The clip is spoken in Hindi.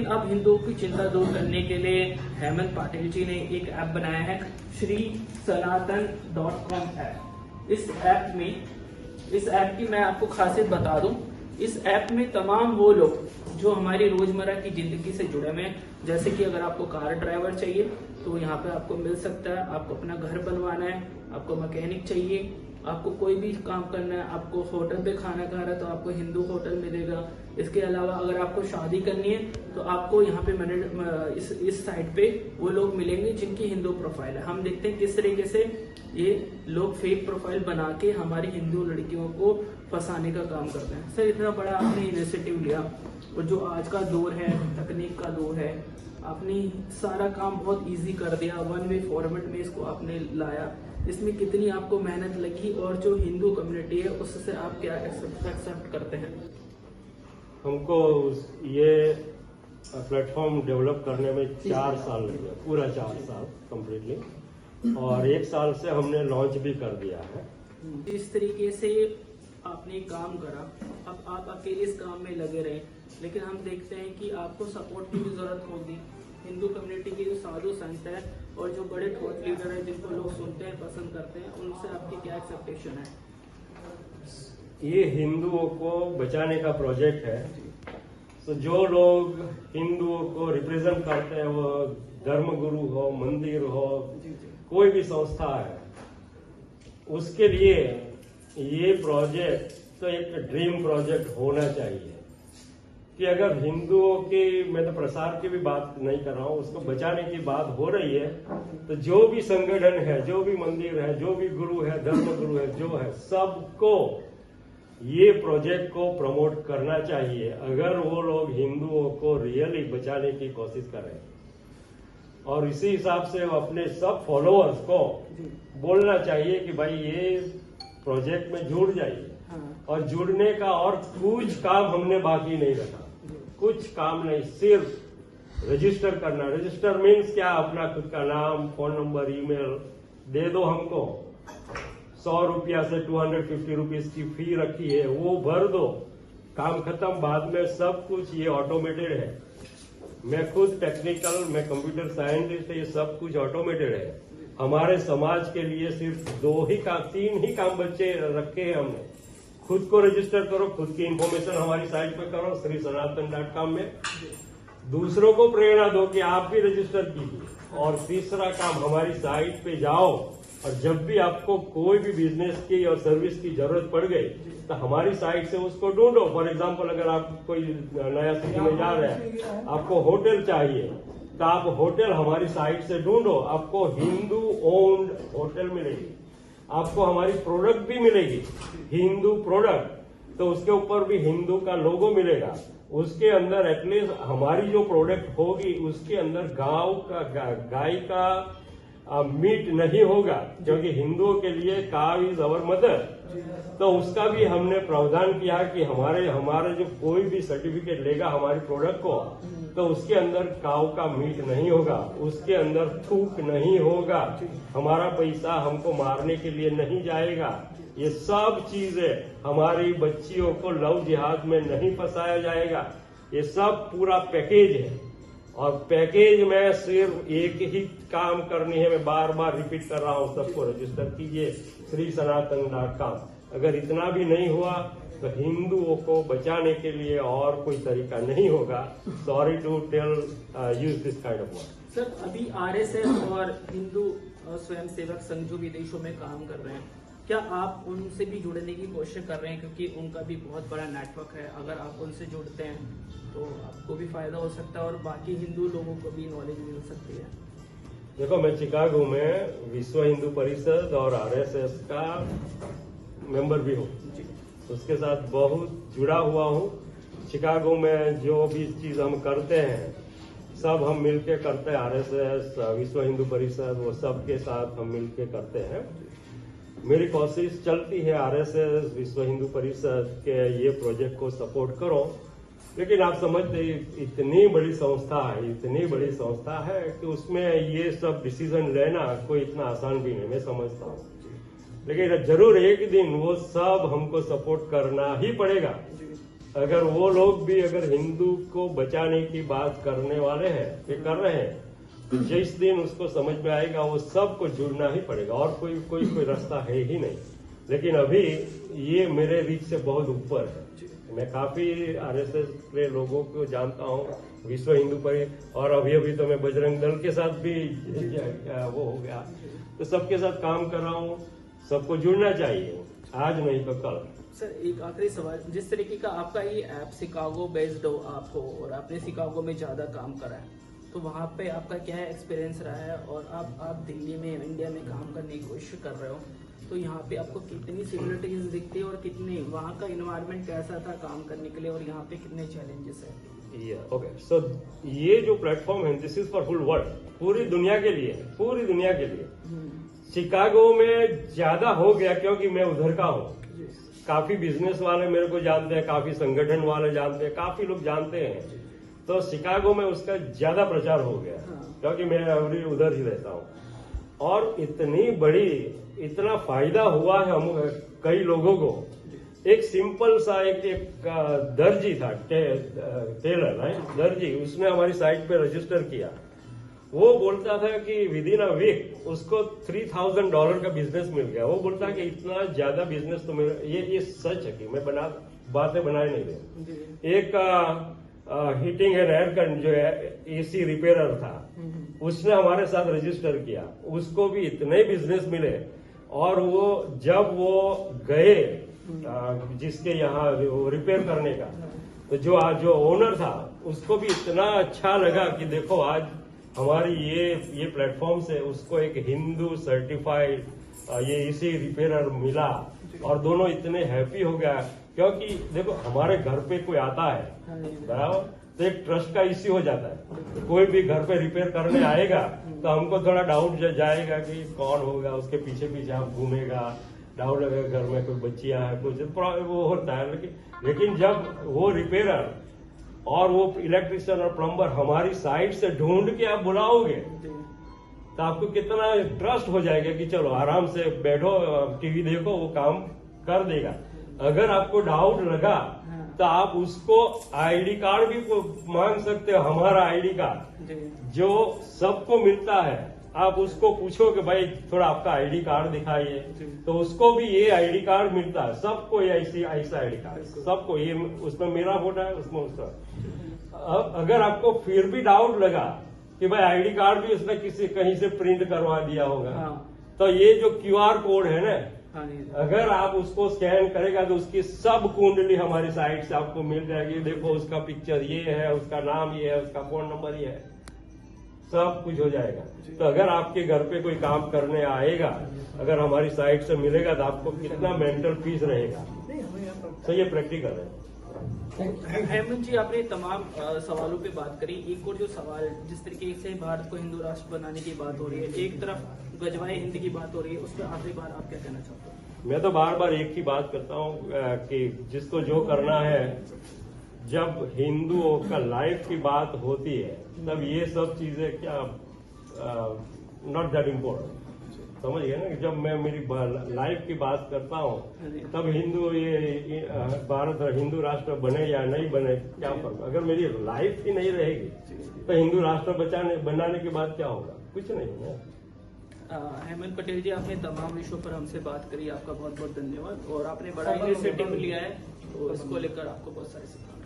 अब हिंदुओं की चिंता दूर करने के लिए हेमंत पाटिल जी ने एक ऐप बनाया है, श्री सनातन.com ऐप। इस ऐप की मैं आपको खासियत बता दूं। इस ऐप में तमाम वो लोग जो हमारी रोजमर्रा की जिंदगी से जुड़े हुए हैं, जैसे कि अगर आपको कार ड्राइवर चाहिए तो यहाँ पे आपको मिल सकता है, आपको अपना घर बनवाना है, आपको मैकेनिक चाहिए, आपको कोई भी काम करना है, आपको होटल पे खाना खा रहा है तो आपको हिंदू होटल मिलेगा। इसके अलावा अगर आपको शादी करनी है तो आपको यहाँ पे इस साइट पे वो लोग मिलेंगे जिनकी हिंदू प्रोफाइल है। हम देखते हैं किस तरीके से ये लोग फेक प्रोफाइल बना के हमारी हिंदू लड़कियों को फंसाने का काम करते हैं। सर, इतना बड़ा आपने इनिशिएटिव लिया और जो आज का दौर है, तकनीक का दौर है, आपने सारा काम बहुत इजी कर दिया, वन वे फॉर्मेट में इसको आपने लाया। इसमें कितनी आपको मेहनत लगी और जो हिंदू कम्युनिटी है उससे आप क्या एक्सेप्ट करते हैं? हमको ये प्लेटफॉर्म डेवलप करने में 4 साल लगे, पूरा 4 साल कम्प्लीटली, और 1 साल से हमने लॉन्च भी कर दिया है। इस तरीके से आपने काम करा, अब आप अकेले इस काम में लगे रहे, लेकिन हम देखते हैं कि आपको सपोर्ट की भी जरूरत होगी। हिंदू कम्युनिटी के जो साधु संत है और जो बड़े थॉट लीडर है जिनको लोग सुनते हैं, पसंद करते हैं, उनसे आपकी क्या एक्सपेक्टेशन है? ये हिंदुओं को बचाने का प्रोजेक्ट है। तो जो लोग हिंदुओं को रिप्रेजेंट करते हैं, वो धर्मगुरु हो, मंदिर हो, कोई भी संस्था है, उसके लिए ये प्रोजेक्ट तो एक ड्रीम प्रोजेक्ट होना चाहिए कि अगर हिंदुओं की, मैं तो प्रसार की भी बात नहीं कर रहा हूँ, उसको बचाने की बात हो रही है, तो जो भी संगठन है, जो भी मंदिर है, जो भी गुरु है, धर्मगुरु है, जो है, सबको ये प्रोजेक्ट को प्रमोट करना चाहिए। अगर वो लोग हिंदुओं को रियली बचाने की कोशिश करें और इसी हिसाब से वो अपने सब फॉलोअर्स को बोलना चाहिए कि भाई ये प्रोजेक्ट में जुड़ जाइए। और जुड़ने का और कुछ काम हमने बाकी नहीं रखा, कुछ काम नहीं, सिर्फ रजिस्टर करना। रजिस्टर मीन्स क्या? अपना खुद का नाम, फोन नंबर, ईमेल दे दो हमको। 100 रुपया से 250 रुपीज की फी रखी है, वो भर दो, काम खत्म। बाद में सब कुछ ये ऑटोमेटेड है। मैं खुद टेक्निकल, मैं कंप्यूटर साइंटिस्ट, ये सब कुछ ऑटोमेटेड है। हमारे समाज के लिए सिर्फ 3 ही काम बच्चे रखे हैं हमने। खुद को रजिस्टर करो, खुद की इंफॉर्मेशन हमारी साइट पे करो, श्री सनातन.com में। दूसरों को प्रेरणा दो कि आप भी रजिस्टर कीजिए। और तीसरा काम, हमारी साइट पे जाओ और जब भी आपको कोई भी बिजनेस की और सर्विस की जरूरत पड़ गई तो हमारी साइट से उसको ढूंढो। फॉर एग्जाम्पल, अगर आप कोई नया सिटी में जा रहे हैं, आपको होटल चाहिए, तो आप होटल हमारी साइट से ढूंढो, आपको हिंदू ओन्ड होटल मिलेगी। आपको हमारी प्रोडक्ट भी मिलेगी, हिंदू प्रोडक्ट, तो उसके ऊपर भी हिंदू का लोगो मिलेगा। उसके अंदर एटलीस्ट हमारी जो प्रोडक्ट होगी उसके अंदर गाय का मीट नहीं होगा, क्योंकि हिंदुओं के लिए काव इज अवर मदर। तो उसका भी हमने प्रावधान किया कि हमारे जो कोई भी सर्टिफिकेट लेगा हमारी प्रोडक्ट को, तो उसके अंदर काव का मीट नहीं होगा, उसके अंदर थूक नहीं होगा, हमारा पैसा हमको मारने के लिए नहीं जाएगा। ये सब चीजें हमारी बच्चियों को लव जिहाद में नहीं फंसाया जाएगा। ये सब पूरा पैकेज है। और पैकेज में सिर्फ एक ही काम करनी है, मैं बार बार रिपीट कर रहा हूँ, सबको रजिस्टर कीजिए श्री सनातन.com। अगर इतना भी नहीं हुआ तो हिंदुओं को बचाने के लिए और कोई तरीका नहीं होगा। Sorry to tell use this kind of word. Sir, अभी आरएसएस और हिंदू स्वयंसेवक संघ जो विदेशों में काम कर रहे हैं, क्या आप उनसे भी जुड़ने की कोशिश कर रहे हैं? क्योंकि उनका भी बहुत बड़ा नेटवर्क है, अगर आप उनसे जुड़ते हैं तो आपको भी फायदा हो सकता है और बाकी हिंदू लोगों को भी नॉलेज मिल सकती है। देखो, मैं चिकागो में विश्व हिंदू परिषद और आरएसएस का मेंबर भी हूँ, उसके साथ बहुत जुड़ा हुआ हूँ। चिकागो में जो भी चीज हम करते हैं सब हम मिलके करते हैं। आरएसएस, विश्व हिंदू परिषद, वो सब के साथ हम मिलके करते हैं। मेरी कोशिश चलती है आरएसएस, विश्व हिंदू परिषद के ये प्रोजेक्ट को सपोर्ट करो, लेकिन आप समझते इतनी बड़ी संस्था है कि उसमें ये सब डिसीजन लेना कोई इतना आसान भी नहीं, मैं समझता हूँ। लेकिन जरूर एक दिन वो सब हमको सपोर्ट करना ही पड़ेगा। अगर वो लोग भी अगर हिंदू को बचाने की बात करने वाले हैं, ये कर रहे हैं, तो जिस दिन उसको समझ में आएगा वो सबको जुड़ना ही पड़ेगा और कोई रास्ता है ही नहीं। लेकिन अभी ये मेरे रीच से बहुत ऊपर है। मैं काफी आरएसएस के लोगों को जानता हूँ, विश्व हिंदू परिषद, और अभी तो मैं बजरंग दल के साथ भी वो हो गया, तो सबके साथ काम कर रहा हूँ। सबको जुड़ना चाहिए, आज नहीं तो कल। सर एक आखिरी सवाल, जिस तरीके का आपका ये ऐप शिकागो बेस्ड हो आपको, और आपने शिकागो में ज्यादा काम करा है, तो वहाँ पे आपका क्या एक्सपीरियंस रहा है, और आप दिल्ली में इंडिया में काम करने की कोशिश कर रहे हो, तो यहाँ पे आपको कितनी सिमिलरिटीज दिखती है, और कितनी वहाँ का इन्वायरमेंट कैसा था काम करने के लिए, और यहाँ पे कितने चैलेंजेस है? ओके, सो ये जो प्लेटफॉर्म है, this is for full world, पूरी दुनिया के लिए, पूरी दुनिया के लिए। शिकागो में ज्यादा हो गया क्योंकि मैं उधर का हूँ। काफी बिजनेस वाले मेरे को जानते हैं, काफी संगठन वाले जानते हैं, काफी लोग जानते हैं, तो शिकागो में उसका ज्यादा प्रचार हो गया क्योंकि मैं अभी उधर ही रहता हूँ। और इतनी बड़ी, इतना फायदा हुआ है हम कई लोगों को। एक सिंपल सा एक दर्जी था, टेलर है दर्जी, उसने हमारी साइट पे रजिस्टर किया। वो बोलता था कि विद इन अ वीक उसको $3000 का बिजनेस मिल गया। वो बोलता कि इतना ज्यादा बिजनेस तो मेरा, ये सच है कि मैं बातें बनाए नहीं रहे। एक हीटिंग एंड एयर कंडीशन जो है एसी रिपेयरर था, उसने हमारे साथ रजिस्टर किया, उसको भी इतने बिजनेस मिले। और वो जब वो गए जिसके यहाँ रिपेयर करने का, तो जो ओनर था उसको भी इतना अच्छा लगा कि देखो आज हमारी ये प्लेटफॉर्म से उसको एक हिंदू सर्टिफाइड ये एसी रिपेयरर मिला, और दोनों इतने हैप्पी हो गया। क्योंकि देखो हमारे घर पे कोई आता है बराबर, तो एक ट्रस्ट का इश्यू हो जाता है। कोई भी घर पे रिपेयर करने आएगा तो हमको थोड़ा डाउट जाएगा कि कौन होगा, उसके पीछे पीछे हम घूमेगा, डाउट लगेगा घर में कोई बच्चियां हैं, कुछ वो होता है। लेकिन जब वो रिपेयरर और वो इलेक्ट्रिशियन और प्लम्बर हमारी साइड से ढूंढ के आप बुलाओगे, तो आपको कितना ट्रस्ट हो जाएगा कि चलो आराम से बैठो, टीवी देखो, वो काम कर देगा। अगर आपको डाउट लगा तो आप उसको आईडी कार्ड भी मांग सकते हो, हमारा आईडी कार्ड जो सबको मिलता है। आप उसको पूछो कि भाई थोड़ा आपका आईडी कार्ड दिखाइए, तो उसको भी ये आईडी कार्ड मिलता है। सबको ये ऐसा आईडी कार्ड, सबको ये, उसमें मेरा फोटो है, उसमें उसका। अब अगर आपको फिर भी डाउट लगा कि भाई आईडी कार्ड भी उसने कहीं से प्रिंट करवा दिया होगा, तो ये जो क्यूआर कोड है ना, अगर आप उसको स्कैन करेगा तो उसकी सब कुंडली हमारी साइट से आपको मिल जाएगी। देखो उसका पिक्चर ये है, उसका नाम ये है, उसका फोन नंबर ये है, सब कुछ हो जाएगा। तो अगर आपके घर पे कोई काम करने आएगा, अगर हमारी साइट से मिलेगा तो आपको कितना मेंटल पीस रहेगा। तो ये प्रैक्टिकल है। हेमंत जी, आपने तमाम सवालों पे बात करी। एक और जो सवाल, जिस तरीके से भारत को हिंदू राष्ट्र बनाने की बात हो रही है, एक तरफ गजवाए हिंद की बात हो रही है, उस पर आखिरी बार आप क्या कहना चाहते हो? मैं तो बार बार एक ही बात करता हूँ कि जिसको जो करना है, जब हिंदुओं का लाइफ की बात होती है तब ये सब चीजें क्या नॉट दैट इम्पोर्टेंट, समझ गए ना। जब मैं मेरी लाइफ की बात करता हूँ तब हिंदू ये भारत हिंदू राष्ट्र बने या नहीं बने क्या फर्क। अगर मेरी लाइफ ही नहीं रहेगी तो हिंदू राष्ट्र बनाने के बाद क्या होगा, कुछ नहीं है। हेमंत पटेल जी, आपने तमाम विषयों पर हमसे बात करी, आपका बहुत बहुत धन्यवाद। और आपने बड़ा इनिशिएटिव लिया है, तो इसको लेकर आपको बहुत सारी शुभकामनाएं।